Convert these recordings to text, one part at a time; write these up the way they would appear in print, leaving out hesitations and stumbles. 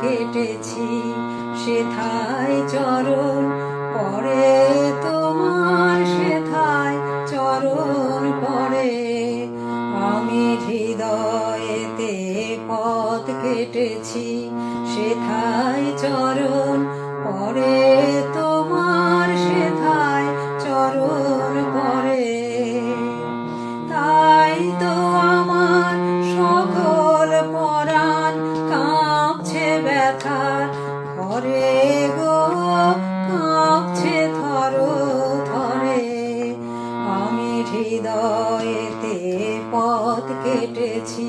কেটেছি সেথায় চরণ পরে তোমার সেথায় চরণ পরে আমি হৃদয়েতে পথ কেটেছি সেথায় চরণ পরে তোমার সেথায় চরণ পরে তাই তো আমার সকল পরাণ কাঁপছে ব্যথার ঘরে গো কাঁপছে থর থরে আমি হৃদয়েতে পথ কেটেছি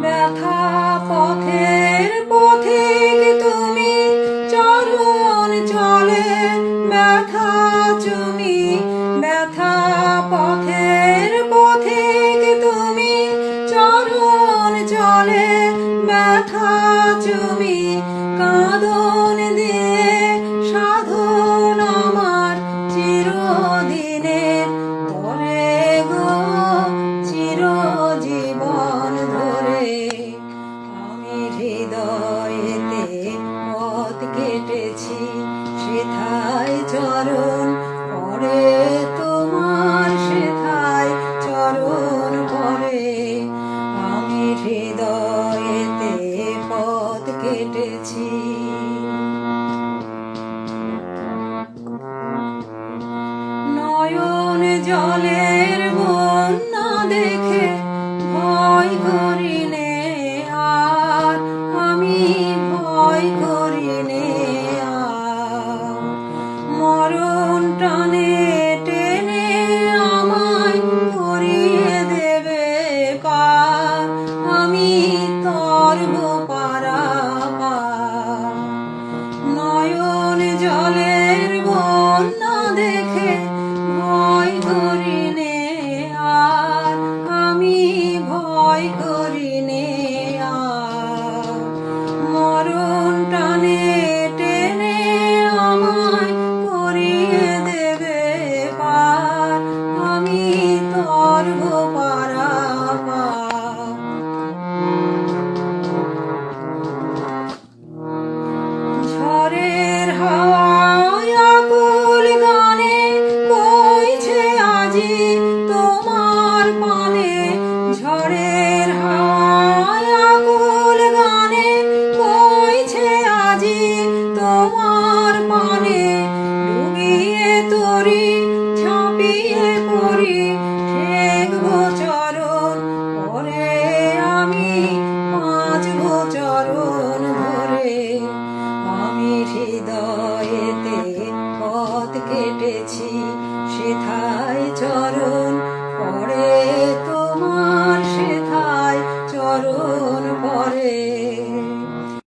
ব্যথা পথের পথিক তুমি চরণ চলে ব্যথা তুমি ব্যথা পথের পথিক তুমি চরণ চলে ব্যথা তুমি কাঁদন দিয়ে সাধন আমার চিরদিনের ধরে গো চিরজীবন ধরে আমি হৃদয়েতে পথ কেটেছি সেথায় চরণ পরে তোমার সেথায় চরণ পরে আমি হৃদয়েতে পথ কেটেছি নয়ন জলের বন্যা দেখে ভয় করি নে আর আমি ভয় করি নে আর মরণ টানে টেনে আমায় করিয়ে দেবে পার আমি তরব পারাপার নয়ন জলের বন্যা দেখে ভয় করি নে আর আমি ভয় করি নে আর মরণ টানে টেনে আমায় করিয়ে দেবে পার আমি তরব পারাপার ঝড়ের হাওয়ায় আকুল গানে বইছে আজি তোমার পানে ঝড়ের হাওয়ায় আকুল গানে বইছে আজি তোমার পানে ডুবিয়ে তরি ঝাঁপিয়ে পড়ি ঠেকবো চরণ পরে আমি বাঁচবো চরণ ধরে আমি হৃদয়েতে পথ কেটেছি সেথায় চরণ